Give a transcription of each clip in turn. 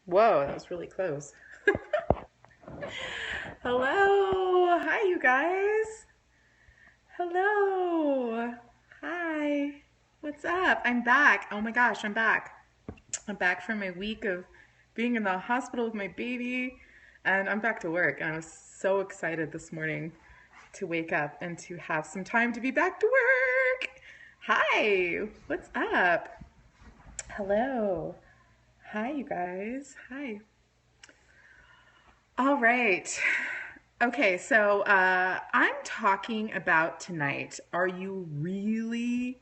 Whoa, that was really close. Hello. Hi, you guys. Hello. Hi. What's up? I'm back. Oh my gosh, I'm back. I'm back from my week of being in the hospital with my baby, and I'm back to work. And I was so excited this morning to wake up and to have some time to be back to work. Hi. What's up? Hello. Hi, you guys. Hi. All right. Okay, so I'm talking about tonight. Are you really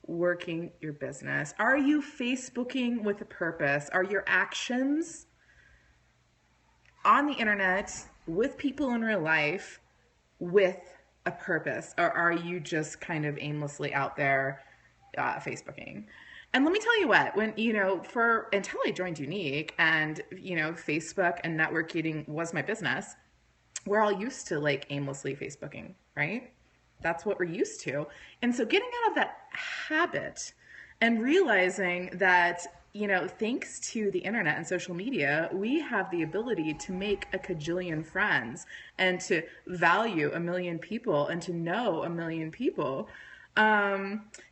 working your business? Are you Facebooking with a purpose? Are your actions on the internet with people in real life with a purpose? Or are you just kind of aimlessly out there Facebooking? And let me tell you what, when, for until I joined Unique and, Facebook and networking was my business, we're all used to like aimlessly Facebooking, right? That's what we're used to. And so getting out of that habit and realizing that, thanks to the internet and social media, we have the ability to make a cajillion friends and to value a million people and to know a million people.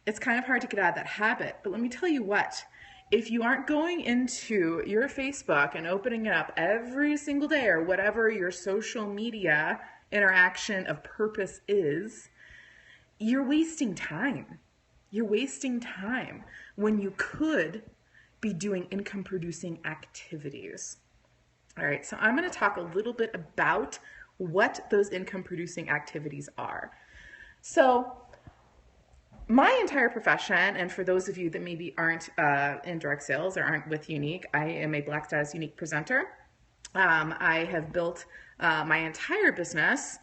It's kind of hard to get out of that habit. But let me tell you what, if you aren't going into your Facebook and opening it up every single day or whatever your social media interaction of purpose is, you're wasting time. You're wasting time when you could be doing income producing activities. All right, so I'm going to talk a little bit about what those income producing activities are. So, my entire profession, and for those of you that maybe aren't in direct sales or aren't with Unique, I am a Black Status Unique presenter. I have built my entire business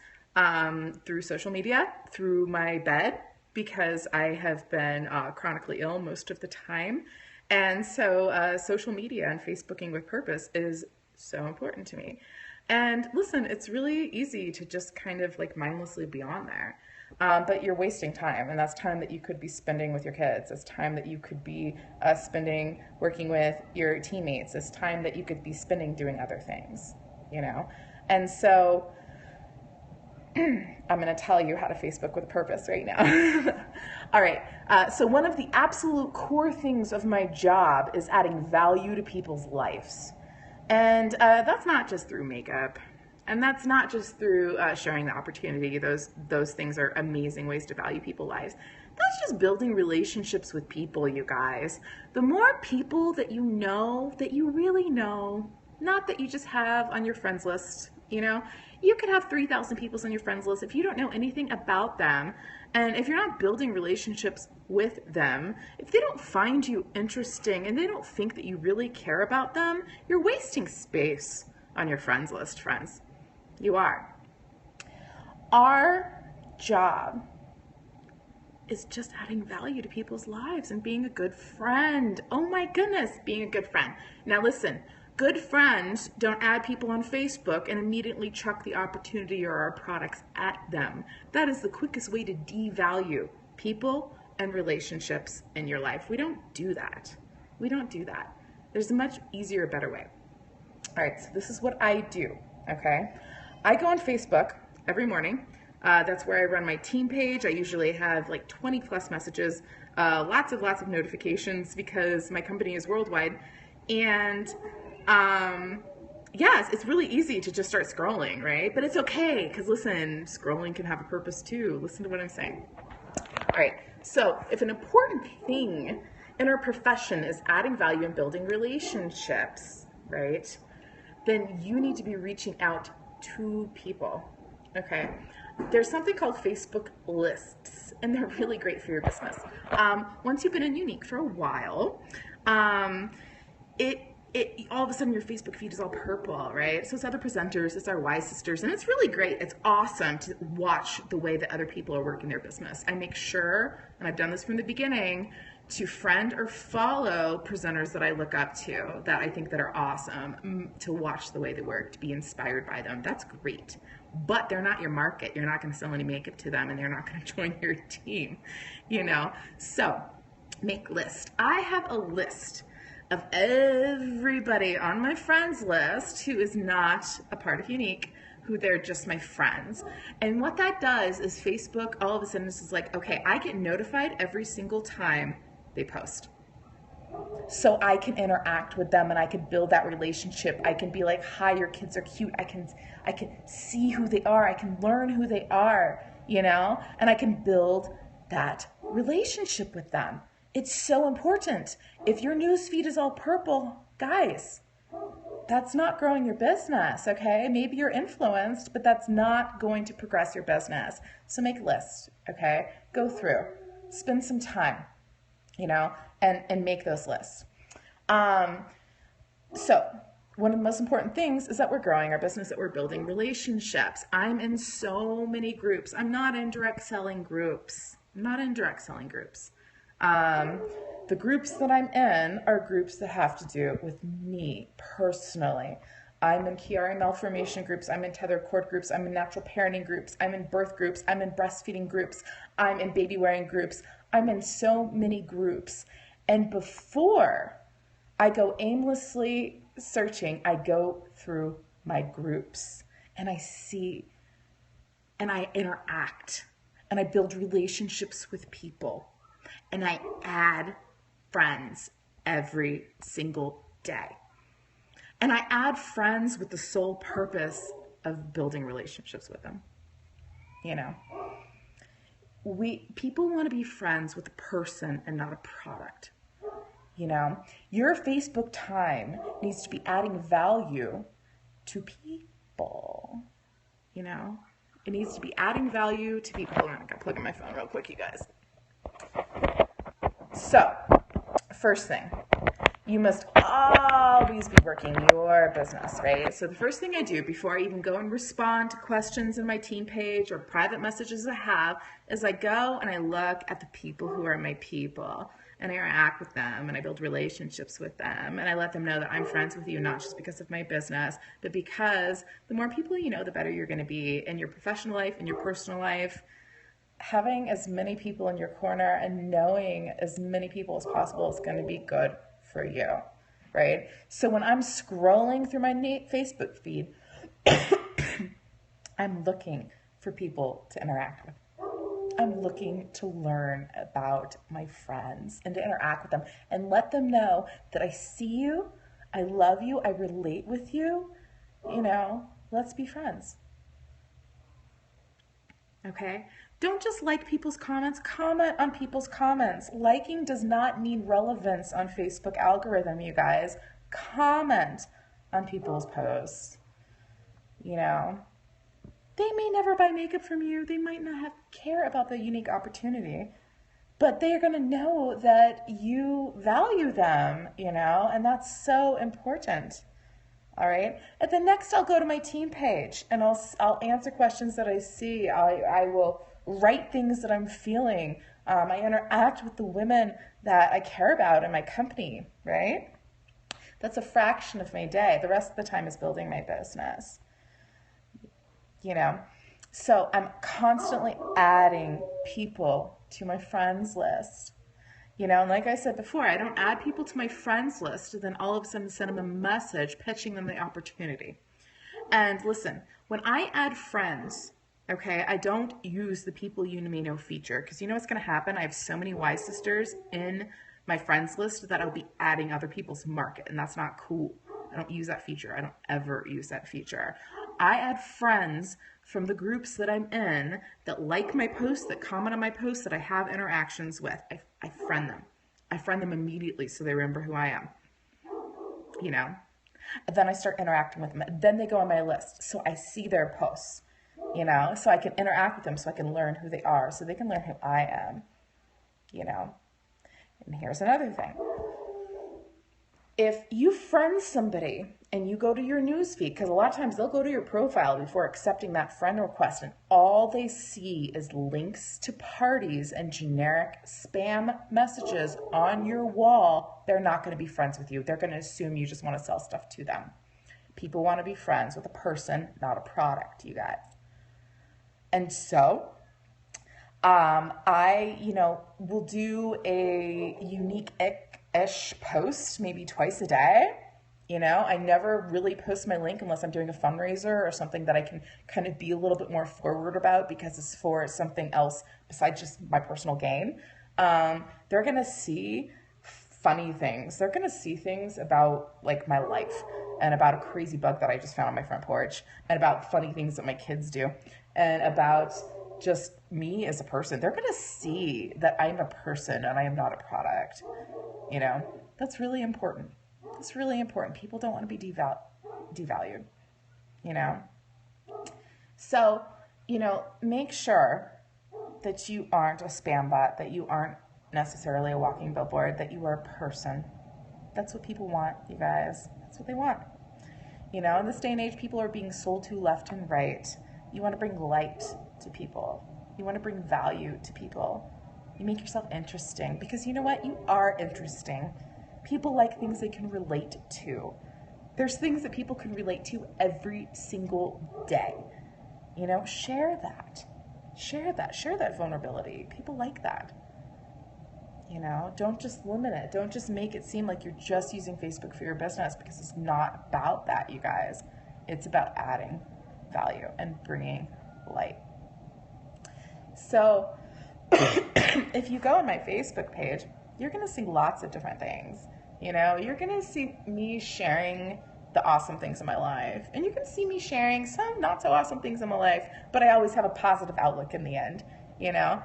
through social media, through my bed, because I have been chronically ill most of the time. And so social media and Facebooking with purpose is so important to me. And listen, it's really easy to just kind of like mindlessly be on there. But you're wasting time, and that's time that you could be spending with your kids. It's time that you could be spending working with your teammates. It's time that you could be spending doing other things, you know? And so I'm going to tell you how to Facebook with a purpose right now. All right. So one of the absolute core things of my job is adding value to people's lives. And that's not just through makeup. And that's not just through sharing the opportunity. Those things are amazing ways to value people's lives. That's just building relationships with people, you guys. The more people that you really know, not that you just have on your friends list, you could have 3,000 people on your friends list. If you don't know anything about them, and if you're not building relationships with them, if they don't find you interesting and they don't think that you really care about them, you're wasting space on your friends list, friends. You are. Our job is just adding value to people's lives and being a good friend. Oh my goodness, being a good friend. Now listen, good friends don't add people on Facebook and immediately chuck the opportunity or our products at them. That is the quickest way to devalue people and relationships in your life. We don't do that. We don't do that. There's a much easier, better way. All right, so this is what I do, okay? I go on Facebook every morning. That's where I run my team page. I usually have like 20 plus messages, lots of notifications because my company is worldwide. And yes, it's really easy to just start scrolling, right? But it's okay, because listen, scrolling can have a purpose too. Listen to what I'm saying. All right, so if an important thing in our profession is adding value and building relationships, right, then you need to be reaching out to people, okay? There's something called Facebook lists, and they're really great for your business. Once you've been in Unique for a while, it all of a sudden your Facebook feed is all purple, right? So it's other presenters, it's our Y sisters, and it's really great. It's awesome to watch the way that other people are working their business. I make sure, and I've done this from the beginning, to friend or follow presenters that I look up to, that I think that are awesome, to watch the way they work, to be inspired by them. That's great. But they're not your market. You're not going to sell any makeup to them, and they're not going to join your team, So make list. I have a list of everybody on my friends list who is not a part of Younique, who they're just my friends. And what that does is Facebook all of a sudden is like, okay, I get notified every single time they post. So I can interact with them and I can build that relationship. I can be like, hi, your kids are cute. I can see who they are. I can learn who they are, and I can build that relationship with them. It's so important. If your newsfeed is all purple, guys, that's not growing your business, okay? Maybe you're influenced, but that's not going to progress your business. So make a list, okay? Go through, spend some time, and make those lists. So one of the most important things is that we're growing our business, that we're building relationships. I'm in so many groups. I'm not in direct selling groups. The groups that I'm in are groups that have to do with me personally. I'm in Chiari malformation groups. I'm in tethered cord groups. I'm in natural parenting groups. I'm in birth groups. I'm in breastfeeding groups. I'm in baby wearing groups. I'm in so many groups. And before I go aimlessly searching, I go through my groups and I see and I interact and I build relationships with people and I add friends every single day. And I add friends with the sole purpose of building relationships with them. People want to be friends with a person and not a product. Your Facebook time needs to be adding value to people. It needs to be adding value to people. Hold on, I gotta plug in my phone real quick, you guys. So, first thing, you must always be working your business, right? So the first thing I do before I even go and respond to questions in my team page or private messages I have is I go and I look at the people who are my people and I interact with them and I build relationships with them and I let them know that I'm friends with you, not just because of my business, but because the more people you know, the better you're going to be in your professional life, in your personal life. Having as many people in your corner and knowing as many people as possible is going to be good for you, right? So when I'm scrolling through my Facebook feed, I'm looking for people to interact with. I'm looking to learn about my friends and to interact with them and let them know that I see you, I love you, I relate with you, let's be friends. Okay? Don't just like people's comments, comment on people's comments. Liking does not mean relevance on Facebook algorithm, you guys. Comment on people's posts. They may never buy makeup from you. They might not care about the unique opportunity, but they're going to know that you value them, and that's so important. All right. And then next I'll go to my team page and I'll answer questions that I see. I will write things that I'm feeling. I interact with the women that I care about in my company, right? That's a fraction of my day. The rest of the time is building my business. So I'm constantly adding people to my friends list. And like I said before, I don't add people to my friends list and then all of a sudden send them a message pitching them the opportunity. And listen, when I add friends, okay, I don't use the people you may know feature because you know what's going to happen? I have so many Y sisters in my friends list that I'll be adding other people's market, and that's not cool. I don't use that feature. I don't ever use that feature. I add friends from the groups that I'm in that like my posts, that comment on my posts, that I have interactions with. I friend them. I friend them immediately so they remember who I am. And then I start interacting with them. Then they go on my list. So I see their posts, so I can interact with them so I can learn who they are, so they can learn who I am, And here's another thing. If you friend somebody and you go to your newsfeed, because a lot of times they'll go to your profile before accepting that friend request, and all they see is links to parties and generic spam messages on your wall, they're not going to be friends with you. They're going to assume you just want to sell stuff to them. People want to be friends with a person, not a product, you guys. And so I, will do a unique ish post maybe twice a day. You know, I never really post my link unless I'm doing a fundraiser or something that I can kind of be a little bit more forward about because it's for something else besides just my personal gain. They're going to see funny things. They're going to see things about like my life and about a crazy bug that I just found on my front porch and about funny things that my kids do and about just me as a person. They're going to see that I'm a person and I am not a product. You know, that's really important. It's really important. People don't want to be devalued, you know? So, you know, make sure that you aren't a spam bot, that you aren't necessarily a walking billboard, that you are a person. That's what people want, you guys. That's what they want. You know, in this day and age, people are being sold to left and right. You want to bring light to people. You want to bring value to people. You make yourself interesting because you know what? You are interesting. People like things they can relate to. There's things that people can relate to every single day. You know, share that. Share that vulnerability. People like that. You know, don't just limit it. Don't just make it seem like you're just using Facebook for your business because it's not about that, you guys. It's about adding value and bringing light. So if you go on my Facebook page, you're going to see lots of different things. You know, you're going to see me sharing the awesome things in my life. And you can see me sharing some not so awesome things in my life, but I always have a positive outlook in the end, you know.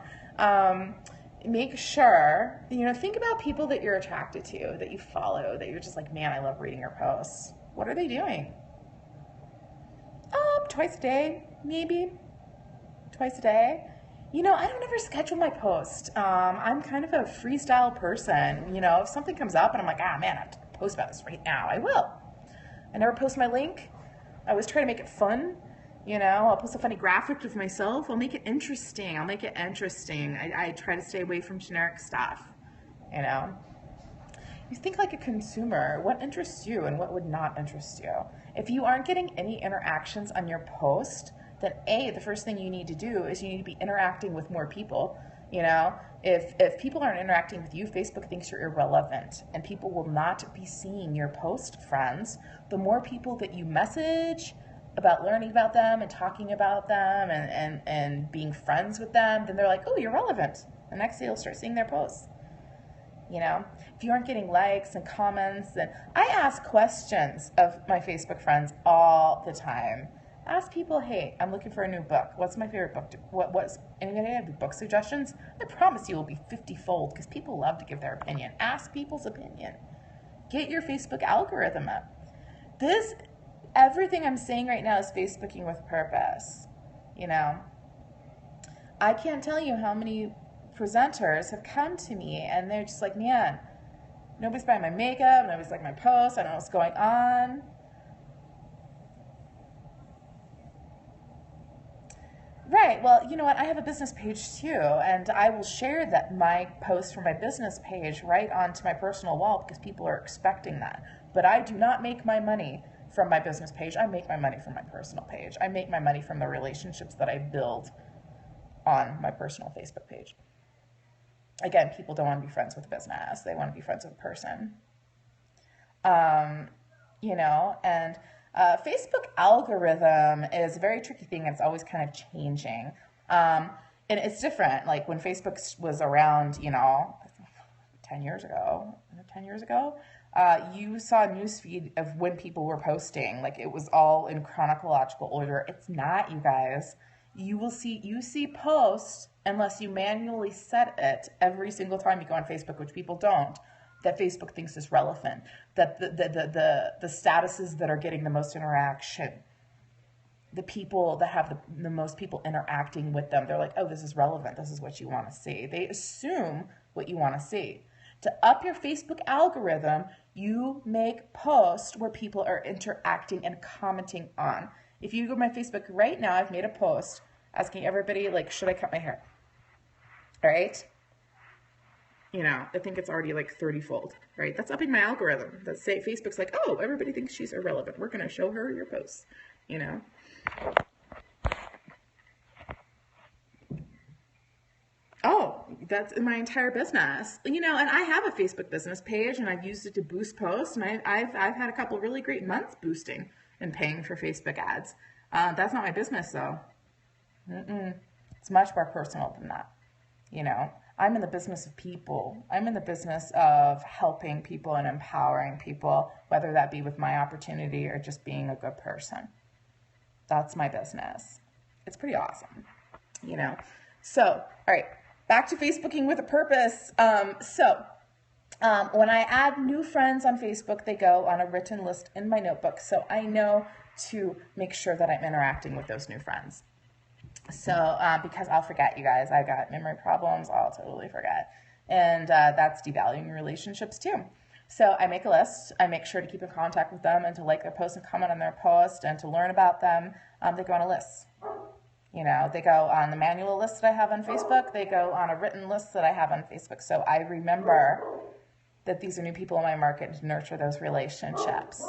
Make sure, you know, think about people that you're attracted to, that you follow, that you're just like, man, I love reading your posts. What are they doing? Twice a day, maybe. Twice a day. You know, I don't ever schedule my post. I'm kind of a freestyle person. You know, if something comes up and I'm like, man, I have to post about this right now, I will. I never post my link. I always try to make it fun. You know, I'll post a funny graphic of myself. I'll make it interesting. I try to stay away from generic stuff. You know, you think like a consumer. What interests you and what would not interest you? If you aren't getting any interactions on your post, then the first thing you need to do is you need to be interacting with more people. You know, if people aren't interacting with you, Facebook thinks you're irrelevant and people will not be seeing your post, friends. The more people that you message about learning about them and talking about them and being friends with them, then they're like, oh, you're relevant. The next day you'll start seeing their posts. You know, if you aren't getting likes and comments, then I ask questions of my Facebook friends all the time. Ask people, hey, I'm looking for a new book. What's my favorite book? Anybody have book suggestions? I promise you will be 50-fold because people love to give their opinion. Ask people's opinion. Get your Facebook algorithm up. Everything I'm saying right now is Facebooking with purpose. You know, I can't tell you how many presenters have come to me and they're just like, man, nobody's buying my makeup, nobody's liking my posts, I don't know what's going on. Right, well, you know what, I have a business page too, and I will share my post from my business page right onto my personal wall because people are expecting that. But I do not make my money from my business page. I make my money from my personal page. I make my money from the relationships that I build on my personal Facebook page. Again, people don't want to be friends with a business. They want to be friends with a person. You know, and Facebook algorithm is a very tricky thing. It's always kind of changing. And it's different. Like when Facebook was around, you know, 10 years ago, you saw a newsfeed of when people were posting. Like it was all in chronological order. It's not, you guys. You see posts unless you manually set it every single time you go on Facebook, which people don't, that Facebook thinks is relevant, that the statuses that are getting the most interaction, the people that have the most people interacting with them, they're like, oh, this is relevant. This is what you want to see. They assume what you want to see. To up your Facebook algorithm, you make posts where people are interacting and commenting on. If you go to my Facebook right now, I've made a post asking everybody, like, should I cut my hair? All right? You know, I think it's already like 30-fold, right? That's upping my algorithm. That's say Facebook's like, oh, everybody thinks she's irrelevant. We're going to show her your posts, you know? Oh, That's in my entire business, you know. And I have a Facebook business page, and I've used it to boost posts, and I've had a couple really great months boosting and paying for Facebook ads. That's not my business, though. It's much more personal than that. You know, I'm in the business of people. I'm in the business of helping people and empowering people, whether that be with my opportunity or just being a good person. That's my business. It's pretty awesome, you know. So, all right, back to Facebooking with a purpose. When I add new friends on Facebook, they go on a written list in my notebook, so I know to make sure that I'm interacting with those new friends. So, because I'll forget, you guys, I got memory problems, I'll totally forget. And that's devaluing relationships too. So I make a list, I make sure to keep in contact with them and to like their post and comment on their post and to learn about them. They go on a list. You know, they go on the manual list that I have on Facebook, they go on a written list that I have on Facebook. So I remember that these are new people in my market and to nurture those relationships.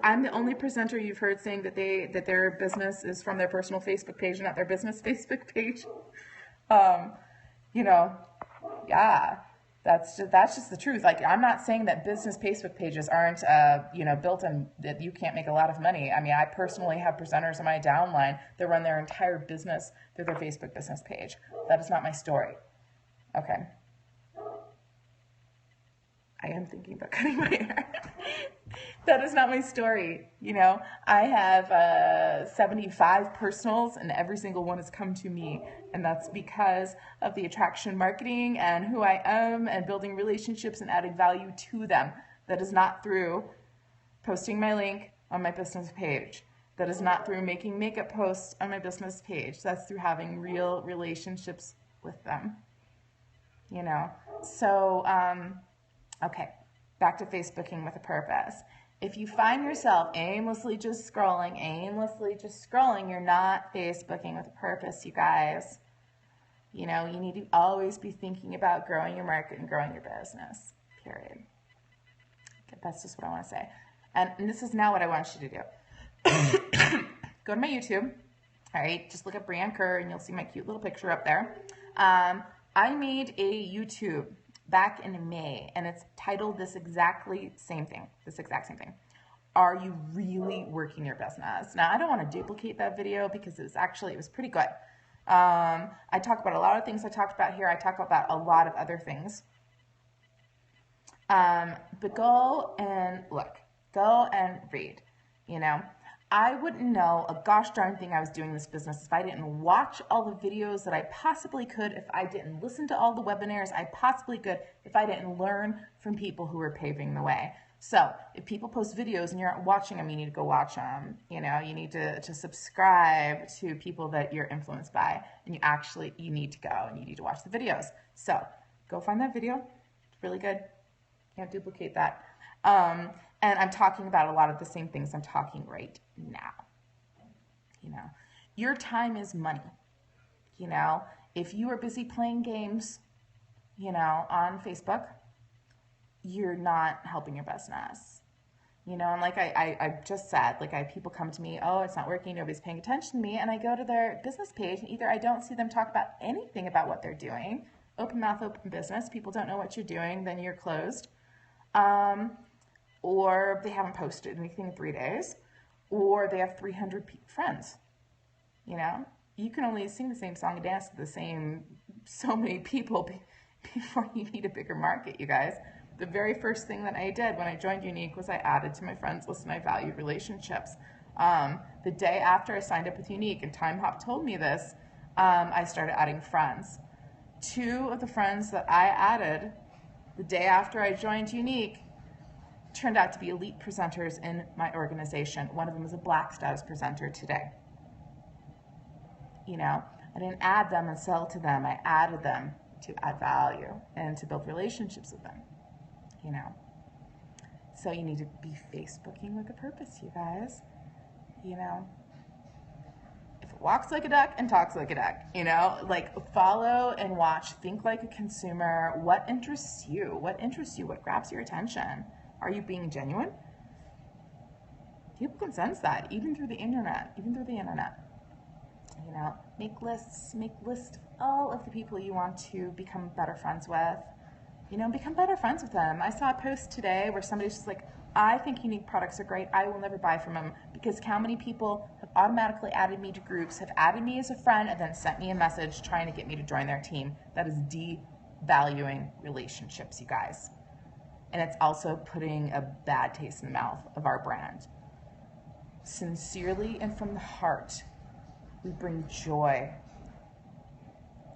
I'm the only presenter you've heard saying that their business is from their personal Facebook page, not their business Facebook page. You know, yeah, that's just the truth. Like, I'm not saying that business Facebook pages aren't, built on that you can't make a lot of money. I mean, I personally have presenters in my downline that run their entire business through their Facebook business page. That is not my story. Okay. I am thinking about cutting my hair. That is not my story. You know, I have 75 personals and every single one has come to me. And that's because of the attraction marketing and who I am and building relationships and adding value to them. That is not through posting my link on my business page. That is not through making makeup posts on my business page. That's through having real relationships with them. You know, so, okay, back to Facebooking with a purpose. If you find yourself aimlessly just scrolling, you're not Facebooking with a purpose, you guys. You know, you need to always be thinking about growing your market and growing your business, period. Okay, that's just what I want to say. And this is now what I want you to do. Go to my YouTube, all right? Just look up Brianne Kerr and you'll see my cute little picture up there. I made a YouTube back in May, and it's titled this exact same thing. Are you really working your business? Now, I don't want to duplicate that video because it was pretty good. I talk about a lot of things I talked about here. I talk about a lot of other things. But go and look, go and read, you know. I wouldn't know a gosh darn thing I was doing this business if I didn't watch all the videos that I possibly could, if I didn't listen to all the webinars I possibly could, if I didn't learn from people who were paving the way. So if people post videos and you're not watching them, you need to go watch them. You know, you need to subscribe to people that you're influenced by, and you need to go and you need to watch the videos. So go find that video. It's really good. Can't duplicate that. And I'm talking about a lot of the same things I'm talking right now. You know, your time is money. You know, if you are busy playing games, you know, on Facebook, you're not helping your business. You know, and like I just said, like people come to me, oh, it's not working, nobody's paying attention to me, and I go to their business page and either I don't see them talk about anything about what they're doing, open mouth, open business, people don't know what you're doing, then you're closed. Or they haven't posted anything in 3 days, or they have 300 friends. You know, you can only sing the same song and dance to so many people before you need a bigger market, you guys. The very first thing that I did when I joined Younique was I added to my friends list and I valued relationships. The day after I signed up with Younique, and Timehop told me this, I started adding friends. 2 of the friends that I added the day after I joined Younique turned out to be elite presenters in my organization. One of them is a Black status presenter today. You know, I didn't add them and sell to them. I added them to add value and to build relationships with them, you know. So you need to be Facebooking with a purpose, you guys. You know, if it walks like a duck and talks like a duck, you know, like follow and watch, think like a consumer. What interests you? What grabs your attention? Are you being genuine? People can sense that, even through the internet. You know, make list of all of the people you want to become better friends with. You know, become better friends with them. I saw a post today where somebody's just like, I think Younique products are great. I will never buy from them, because how many people have automatically added me to groups, have added me as a friend, and then sent me a message trying to get me to join their team. That is devaluing relationships, you guys. And it's also putting a bad taste in the mouth of our brand. Sincerely and from the heart, we bring joy.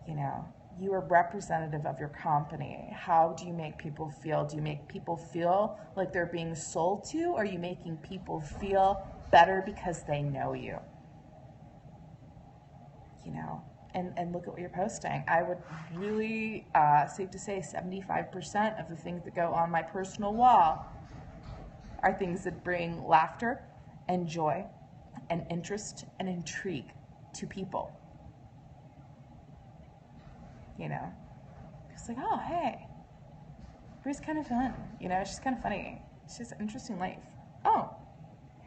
You know, you are representative of your company. How do you make people feel? Do you make people feel like they're being sold to? Or are you making people feel better because they know you? You know, and look at what you're posting. I would really, safe to say, 75% of the things that go on my personal wall are things that bring laughter and joy and interest and intrigue to people. You know, it's like, oh, hey, Bree's kind of fun. You know, she's kind of funny. She has an interesting life. Oh,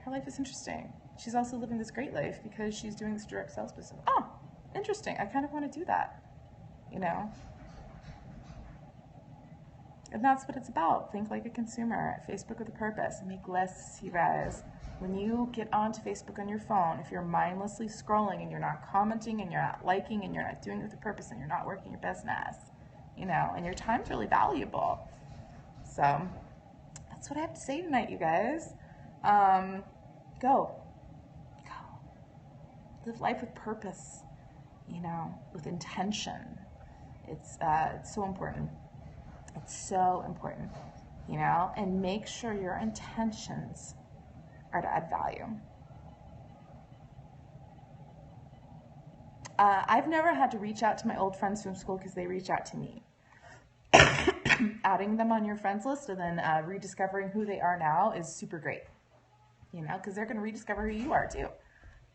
her life is interesting. She's also living this great life because she's doing this direct sales business. Oh, interesting. I kind of want to do that, you know? And that's what it's about. Think like a consumer. Facebook with a purpose. Make lists, you guys. When you get onto Facebook on your phone, if you're mindlessly scrolling and you're not commenting and you're not liking and you're not doing it with a purpose and you're not working your business, you know, and your time's really valuable. So that's what I have to say tonight, you guys. Go. Live life with purpose, you know, with intention. It's so important. It's so important, you know, and make sure your intentions are to add value. I've never had to reach out to my old friends from school because they reach out to me. Adding them on your friends list and then rediscovering who they are now is super great, you know, because they're going to rediscover who you are too,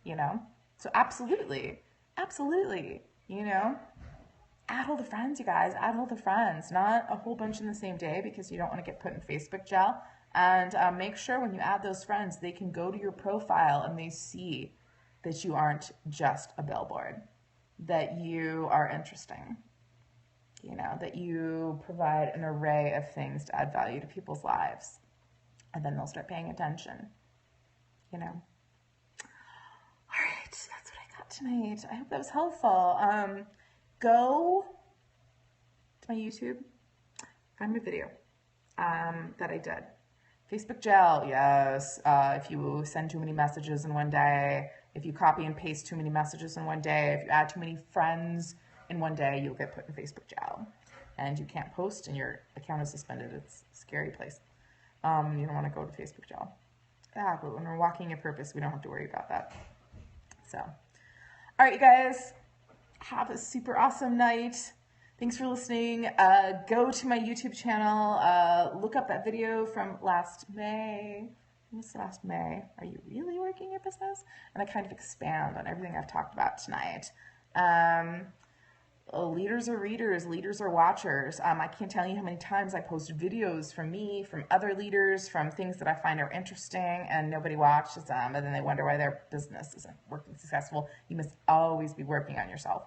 you know. So absolutely, you know. Add all the friends, you guys. Add all the friends. Not a whole bunch in the same day because you don't want to get put in Facebook jail. And make sure when you add those friends, they can go to your profile and they see that you aren't just a billboard, that you are interesting, you know, that you provide an array of things to add value to people's lives. And then they'll start paying attention, you know. All right, that's what I got tonight. I hope that was helpful. Go to my YouTube, find my video that I did. Facebook jail, yes. If you send too many messages in one day, if you copy and paste too many messages in one day, if you add too many friends in one day, you'll get put in Facebook jail. And you can't post and your account is suspended. It's a scary place. You don't want to go to Facebook jail. But when we're walking your purpose, we don't have to worry about that. So, all right, you guys. Have a super awesome night. Thanks for listening. Go to my YouTube channel. Look up that video from last May. What's last May? Are you really working your business? And I kind of expand on everything I've talked about tonight. Leaders are readers. Leaders are watchers. I can't tell you how many times I post videos from me, from other leaders, from things that I find are interesting, and nobody watches them, and then they wonder why their business isn't working successful. You must always be working on yourself.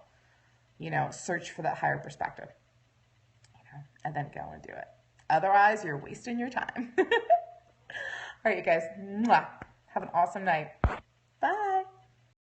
You know, search for that higher perspective, you know, and then go and do it. Otherwise, you're wasting your time. All right, you guys. Mwah. Have an awesome night.